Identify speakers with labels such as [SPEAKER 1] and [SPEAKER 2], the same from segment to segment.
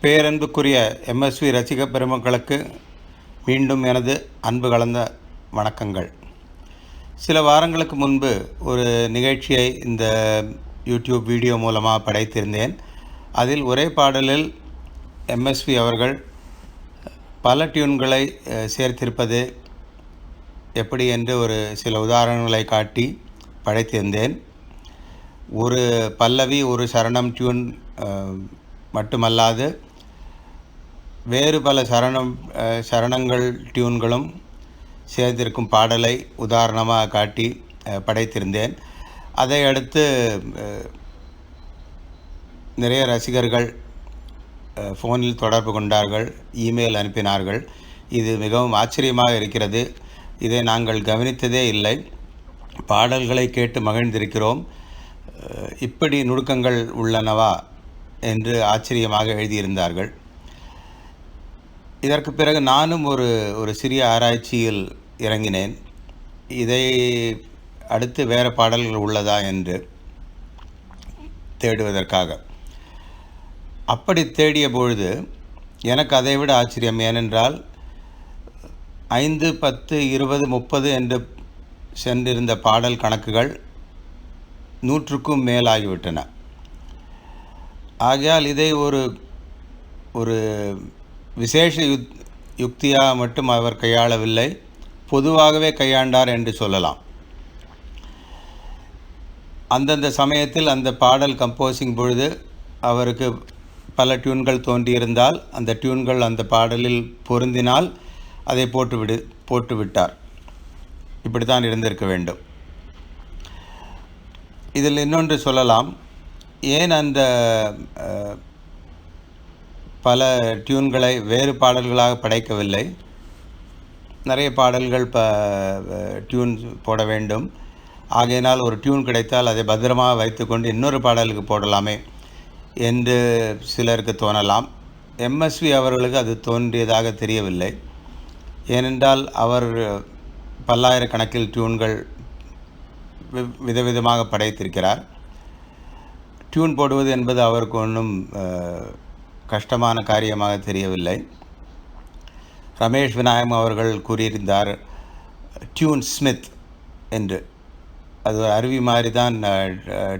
[SPEAKER 1] பேரன்புக்குரிய MSV ரசிக பெருமக்களுக்கு மீண்டும் எனது அன்பு கலந்த வணக்கங்கள். சில வாரங்களுக்கு முன்பு ஒரு நிகழ்ச்சியை இந்த யூடியூப் வீடியோ மூலமாக படைத்திருந்தேன். அதில் ஒரே பாடலில் எம்எஸ்வி அவர்கள் பல டியூன்களை சேர்த்திருப்பது எப்படி என்று ஒரு சில உதாரணங்களை காட்டி படைத்திருந்தேன். ஒரு பல்லவி ஒரு சரணம் டியூன் மட்டுமல்லாது வேறு பல சரணங்கள் டியூன்களும் சேர்ந்திருக்கும் பாடலை உதாரணமாக காட்டி படைத்திருந்தேன். அதை அடுத்து நிறைய ரசிகர்கள் ஃபோனில் தொடர்பு கொண்டார்கள், இமெயில் அனுப்பினார்கள். இது மிகவும் ஆச்சரியமாக இருக்கிறது. இதை நாங்கள் கவனித்ததே இல்லை. பாடல்களை கேட்டு மகிழ்ந்திருக்கிறோம். இப்படி நுணுக்கங்கள் உள்ளனவா என்று ஆச்சரியமாக எழுதியிருந்தார்கள். இதற்கு பிறகு நானும் ஒரு சிறிய ஆராய்ச்சியில் இறங்கினேன். இதை அடுத்து வேறு பாடல்கள் உள்ளதா என்று தேடுவதற்காக. அப்படி தேடிய பொழுது எனக்கு அதைவிட ஆச்சரியம். ஏனென்றால் 5, 10, 20, 30 என்று சென்றிருந்த பாடல் கணக்குகள் 100க்கும் மேலாகிவிட்டன. ஆகையால் இதை ஒரு விசேஷ யுக்தியாக மட்டும் அவர் கையாளவில்லை, பொதுவாகவே கையாண்டார் என்று சொல்லலாம். அந்தந்த சமயத்தில் அந்த பாடல் கம்போசிங் பொழுது அவருக்கு பல டியூன்கள் தோன்றியிருந்தால் அந்த டியூன்கள் அந்த பாடலில் பொருந்தினால் அதை போட்டு விட்டார். இப்படித்தான் இருந்திருக்க வேண்டும். இதில் இன்னொன்று சொல்லலாம். ஏன் அந்த பல டியூன்களை வேறு பாடல்களாக படைக்கவில்லை? நிறைய பாடல்கள் டியூன் போட வேண்டும். ஆகையினால் ஒரு டியூன் கிடைத்தால் அதை பத்திரமாக வைத்துக்கொண்டு இன்னொரு பாடலுக்கு போடலாமே என்று சிலருக்கு தோணலாம். எம்எஸ்வி அவர்களுக்கு அது தோன்றியதாக தெரியவில்லை. ஏனென்றால் அவர் பல்லாயிரக்கணக்கில் டியூன்கள் விதவிதமாக படைத்திருக்கிறார். டியூன் போடுவது என்பது அவருக்கு ஒன்றும் கஷ்டமான காரியமாக தெரியவில்லை. ரமேஷ் விநாயகம் அவர்கள் கூறியிருந்தார் டியூன் ஸ்மித் என்று. அது ஒரு அருவி மாதிரி தான்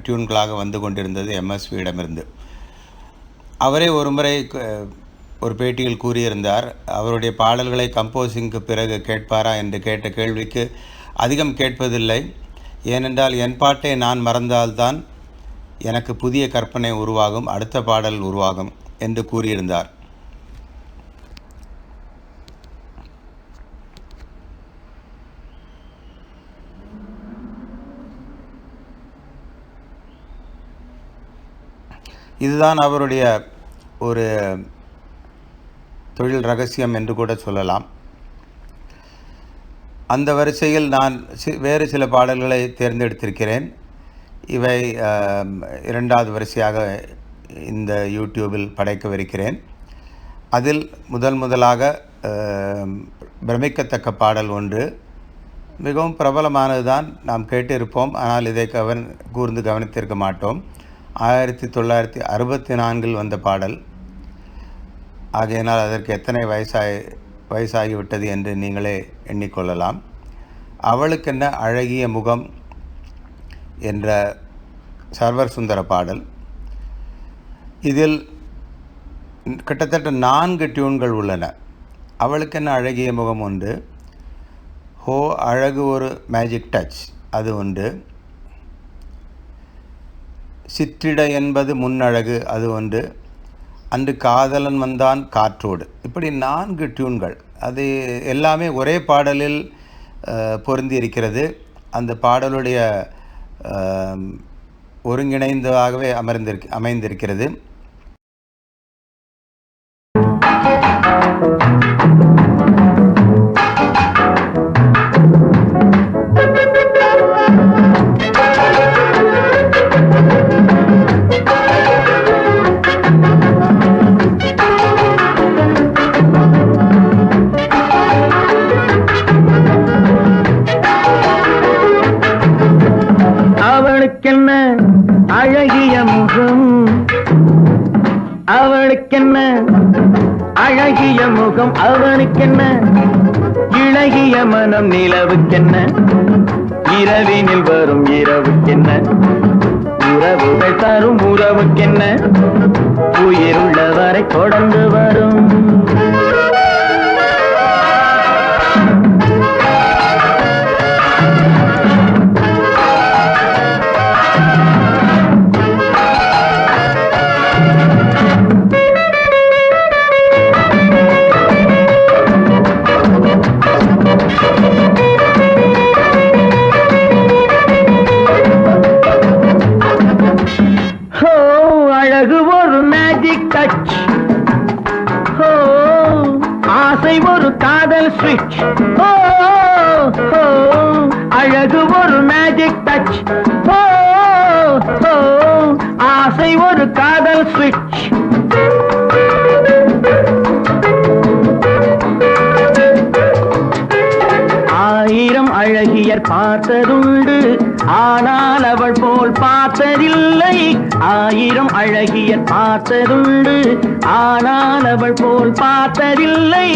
[SPEAKER 1] டியூன்களாக வந்து கொண்டிருந்தது எம்எஸ்வியிடமிருந்து. அவரே ஒரு முறை ஒரு பேட்டியில் கூறியிருந்தார், அவருடைய பாடல்களை கம்போசிங்க்கு பிறகு கேட்பாரா என்று கேட்ட கேள்விக்கு அதிகம் கேட்பதில்லை. ஏனென்றால் என் பாட்டை நான் மறந்தால்தான் எனக்கு புதிய கற்பனை உருவாகும், அடுத்த பாடல் உருவாகும் என்று கூறியிருந்தார். இதுதான் அவருடைய ஒரு தொழில் ரகசியம் என்று கூட சொல்லலாம். அந்த வரிசையில் நான் வேறு சில பாடல்களை தேர்ந்தெடுத்திருக்கிறேன். இவை 2வது வரிசையாக இந்த யூடியூபில் படைக்கவிருக்கிறேன். அதில் முதலாக பிரமிக்கத்தக்க பாடல் ஒன்று, மிகவும் பிரபலமானது தான், நாம் கேட்டிருப்போம். ஆனால் இதை கூர்ந்து கவனித்திருக்க மாட்டோம். 1964 வந்த பாடல். ஆகையினால் அதற்கு எத்தனை வயசாகிவிட்டது என்று நீங்களே எண்ணிக்கொள்ளலாம். அவளுக்கென்ன அழகிய முகம் என்ற சர்வர் சுந்தர பாடல். இதில் கிட்டத்தட்ட 4 டியூன்கள் உள்ளன. அவளுக்கென்ன அழகிய முகம் ஒன்று, ஹோ அழகு ஒரு மேஜிக் டச் அது ஒன்று, சிற்றிட என்பது முன்னழகு அது ஒன்று, அன்று காதலன் வந்தான் காற்றோடு. இப்படி 4 டியூன்கள். அது எல்லாமே ஒரே பாடலில் பொருந்தி இருக்கிறது. அந்த பாடலுடைய ஒருங்கிணைந்ததாகவே அமைந்திருக்கிறது.
[SPEAKER 2] அவளுக்கென்ன அழகிய முகம், அவளுக்கென்ன அழகிய முகம், அவனுக்கென்ன இளகிய மனம், நிலவுக்கென்ன இரவினில் வரும் இரவுக்கென்ன உறவுகள் தரும் உறவுக்கென்ன உயிருள்ளவரை தொடர்ந்து வரும். அழகு ஒரு மேஜிக் டச், ஆசை ஒரு காதல் ஸ்விட்ச். அழகு ஒரு மேஜிக் டச், ஆசை ஒரு காதல் ஸ்விட்ச். ஆயிரம் அழகியர் பார்த்ததுண்டு, ஆனால் அவள் போல் பார்த்ததில்லை. ஆயிரம் அழகியர் பார்த்ததுண்டு, ஆனால் அவள் போல் பார்த்ததில்லை.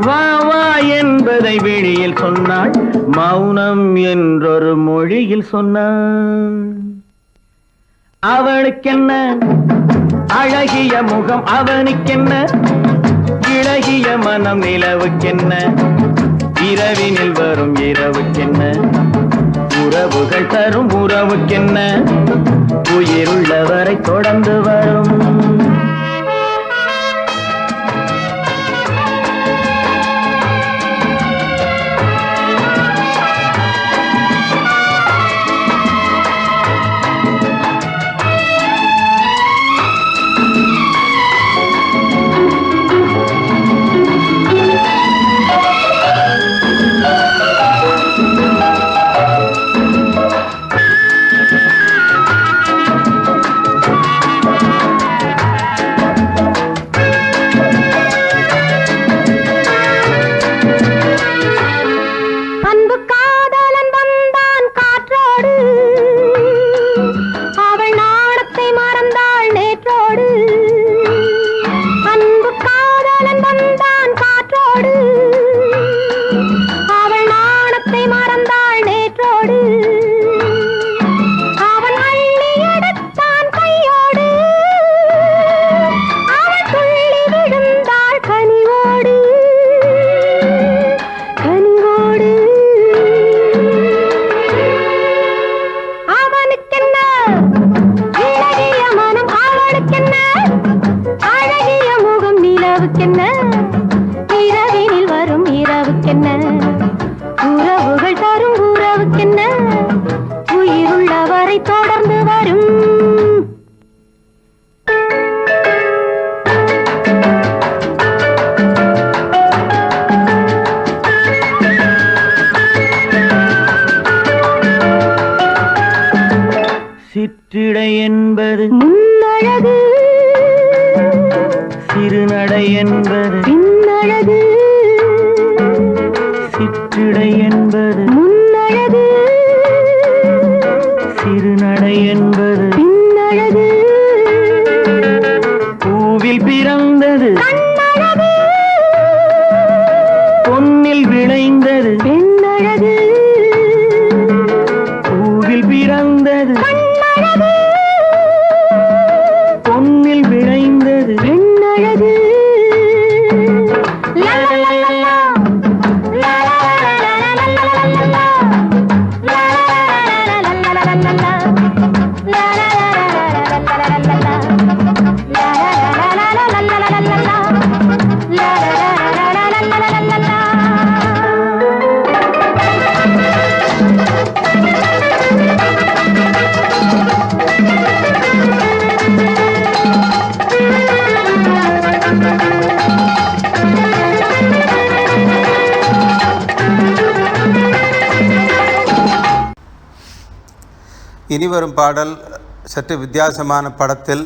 [SPEAKER 2] வா வா என்பதை வெளியில் சொன்னாள், மௌனம் என்றொரு மொழியில் சொன்னாள். அவளுக்கென்ன அழகிய முகம், அவனுக்கென்ன இளகிய மனம், நிலவுக்கென்ன இரவினில் வரும் இரவுக்கென்ன உறவுகள் தரும் உறவுக்கென்ன உயிருள்ளவரை தொடர்ந்து வரும். சிற்றிடை என்பது முன்னழகு, சிறுநடை என்பது பின்னழகு. சிற்றிடை என்பது முன்னழகு, சிறுநடை என்பது பின்னழகு. பூவில் பிறந்தது கண்ணழகு, பொன்னில் விளைந்தது பெண்ணழகு. பூவில் பிறந்தது பொன்னில் விளைந்தது பெண்ணழகு.
[SPEAKER 1] இனிவரும் பாடல் சற்று வித்தியாசமான படத்தில்,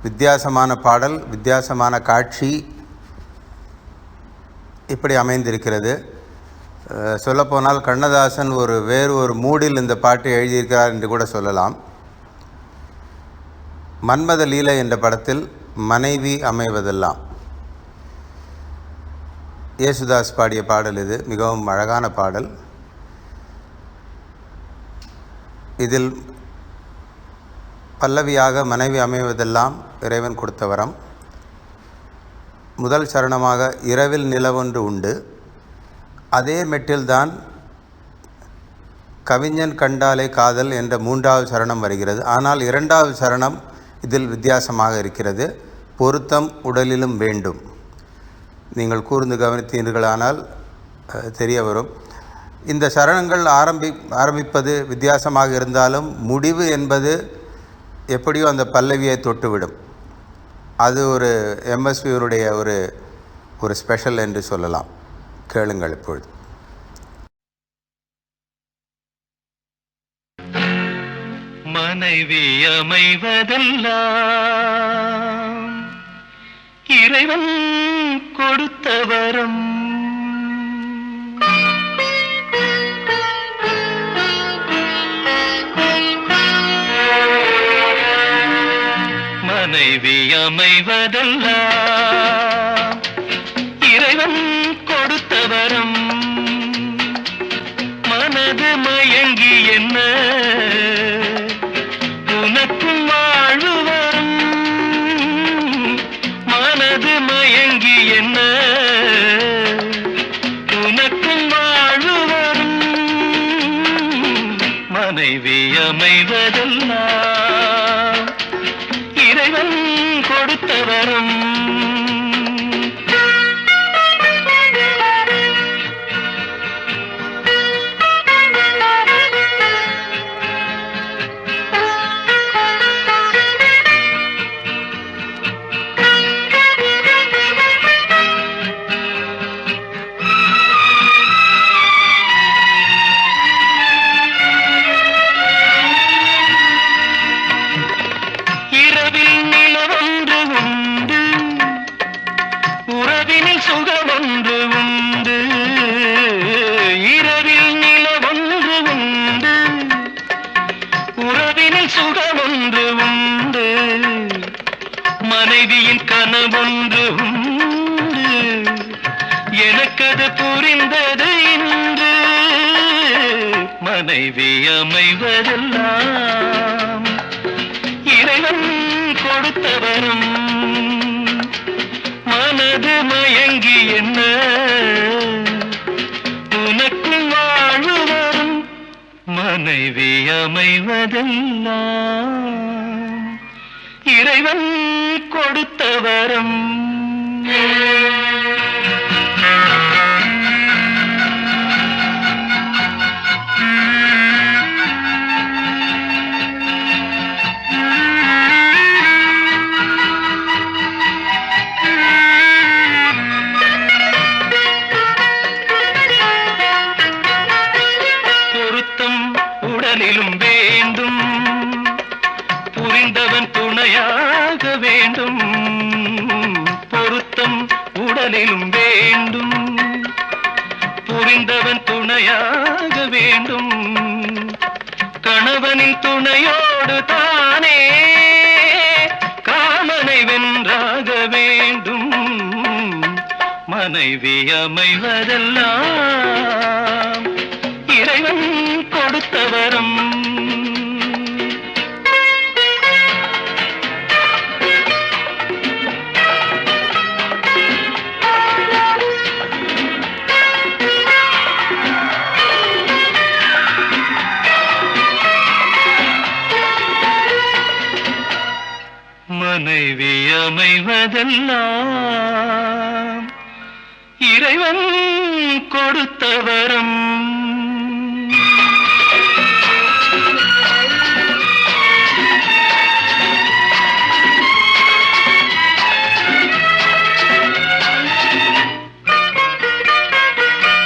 [SPEAKER 1] வித்தியாசமான பாடல், வித்தியாசமான காட்சி இப்படி அமைந்திருக்கிறது. சொல்லப்போனால் கண்ணதாசன் வேறு ஒரு மூடில் இந்த பாட்டை எழுதியிருக்கிறார் என்று கூட சொல்லலாம். மன்மத லீலை என்ற படத்தில் மனைவி அமைவதெல்லாம். யேசுதாஸ் பாடிய பாடல் இது. மிகவும் அழகான பாடல். இதில் பல்லவியாக மனைவி அமைவதெல்லாம் இறைவன் கொடுத்த வரம். முதல் சரணமாக இரவில் நிலவொன்று உண்டு. அதே மெட்டில்தான் கவிஞன் கண்டாலே காதல் என்ற 3வது சரணம் வருகிறது. ஆனால் 2வது சரணம் இதில் வித்தியாசமாக இருக்கிறது. பொருத்தம் உடலிலும் வேண்டும். நீங்கள் கூர்ந்து கவனித்தீர்களானால் தெரிய வரும். இந்த சரணங்கள் ஆரம்பிப்பது வித்தியாசமாக இருந்தாலும் முடிவு என்பது எப்படியோ அந்த பல்லவியை தொட்டுவிடும். அது ஒரு எம்எஸ்வியுடைய ஒரு ஸ்பெஷல் என்று சொல்லலாம். கேளுங்கள் இப்பொழுது.
[SPEAKER 3] மனைவி அமைவதெல்லாம் இறைவன் கொடுத்த வரம். மனைவி அமைவதெல்லாம் இறைவன் கொடுத்த வரம். மனது மயங்கி என்ன உனக்கும் வாழ்வு வரும். மனது மயங்கி என்ன உனக்கும் வாழ்வு வரும். மனைவி அமைவதெல்லாம் இறைவன் கொடுத்த வரம். மனைவியின் கனவொன்று உண்டு. எனக்கது புரிந்தது இன்று. மனைவி அமைவதெல்லாம் இறைவன் கொடுத்த வரம். மனது மயங்கி என்ன உனக்கும் வாழ்வு வரும். மனைவி அமைவதெல்லாம் இறைவன் கொடுத்த வரம். பொருத்தம் உடலிலும் வேண்டும். புரிந்தவன் துணையாக வேண்டும். பொருத்தம் உடலிலும் வேண்டும். புரிந்தவன் துணையாக வேண்டும். கணவனின் துணையோடு தானே காமனை வென்றாக வேண்டும். மனைவி அமைவதெல்லாம் இறைவன் கொடுத்த வரம். மனைவி அமைவதெல்லாம் இறைவன் கொடுத்த வரம்.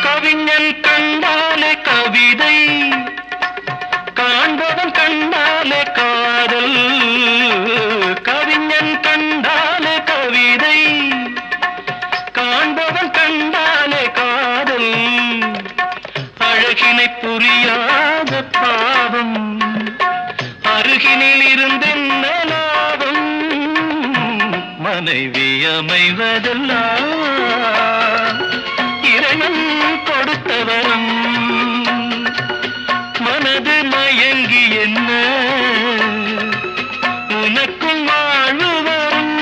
[SPEAKER 3] கவிஞன் கண்டாலே கவிதை, காண்பவன் கண்டாலே காதல். கவிஞன் கண்டாலே கவிதை, காண்பவன் கண்டாலே காதல். மனைவி அமைவதெல்லாம் இறைவன் கொடுத்த வரம். மனது மயங்கி என்ன உனக்கும் வாழ்வு வரும்.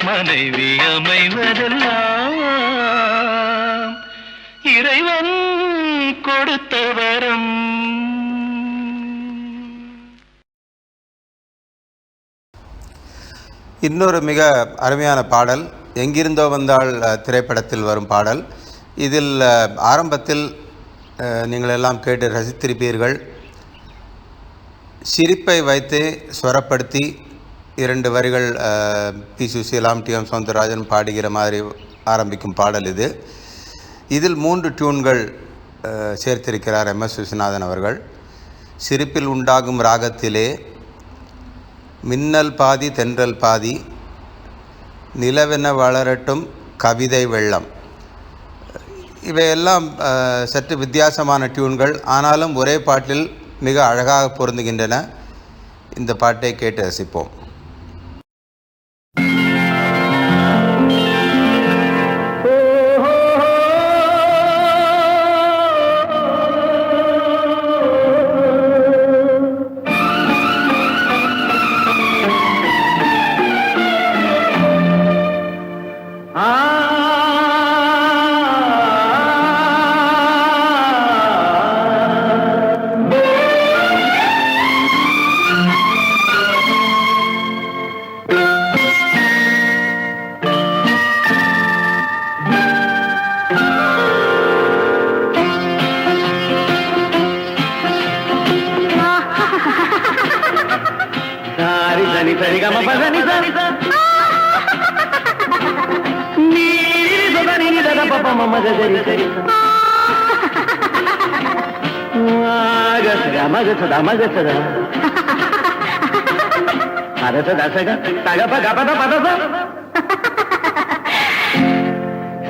[SPEAKER 3] மனைவி அமைவதெல்லாம் இறைவன் கொடுத்த வரம்.
[SPEAKER 1] இன்னொரு மிக அருமையான பாடல் எங்கிருந்தோ வந்தால் திரைப்படத்தில் வரும் பாடல். இதில் ஆரம்பத்தில் நீங்கள் எல்லாம் கேட்டு ரசித்திருப்பீர்கள். சிரிப்பை வைத்து ஸ்வரப்படுத்தி 2 வரிகள் பி. சுசீலாம், டி. எம். சௌந்தரராஜன் பாடுகிற மாதிரி ஆரம்பிக்கும் பாடல் இது. இதில் 3 டியூன்கள் சேர்த்திருக்கிறார் எம். எஸ். விஸ்வநாதன் அவர்கள். சிரிப்பில் உண்டாகும் ராகத்திலே, மின்னல் பாதி தென்றல் பாதி, நிலவென வளரட்டும் கவிதை வெள்ளம். இவையெல்லாம் சற்று வித்தியாசமான டியூன்கள், ஆனாலும் ஒரே பாட்டில் மிக அழகாக பொருந்துகின்றன. இந்த பாட்டை கேட்டு ரசிப்போம்.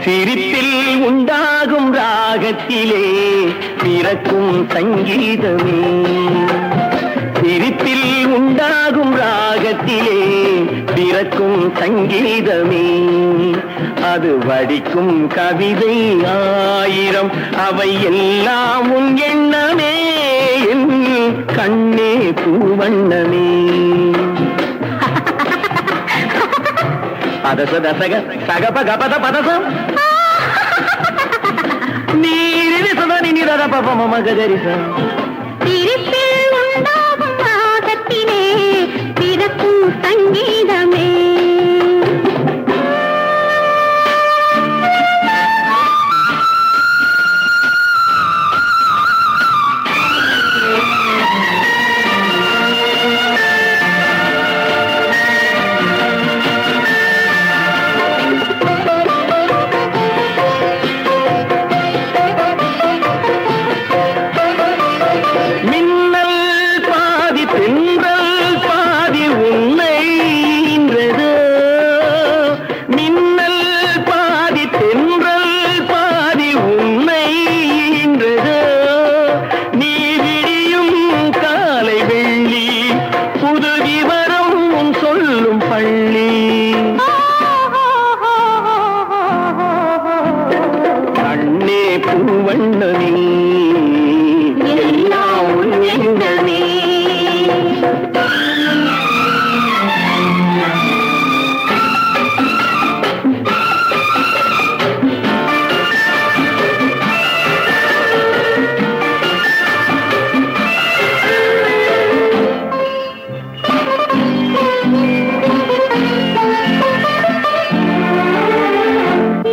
[SPEAKER 2] சிரிப்பில் உண்டாகும் ராகத்திலே பிறக்கும் சங்கீதமே. சிரிப்பில் உண்டாகும் ராகத்திலே பிறக்கும் சங்கீதமே. அது வடிக்கும் கவிதை 1000, அவை எல்லாம் உன் எண்ணமே. என் கண்ணே பூவண்ணமே. பதச தசக சகப கபத பதசம் நீரில் சுதனி நிரத பபம மகதரிசம்.
[SPEAKER 4] சிரிப்பில் உண்டாகும் ராகத்திலே பிறக்கும் சங்கீதமே.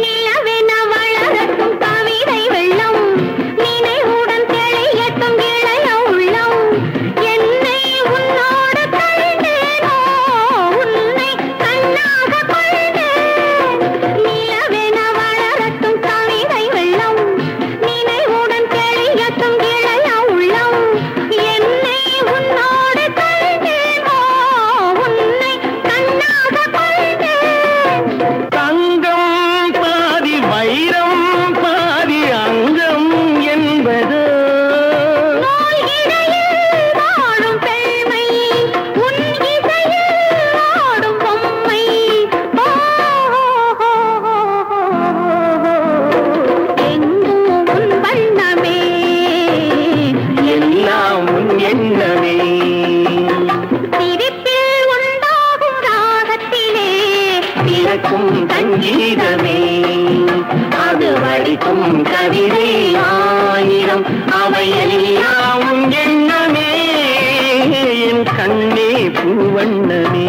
[SPEAKER 4] நிலவென வளரட்டும் கவிதை வெள்ளம்.
[SPEAKER 2] பாடும் கவிதை ஆயிரம் அவையெல்லாம் உன் எண்ணமே என் கண்ணே பூவண்ணமே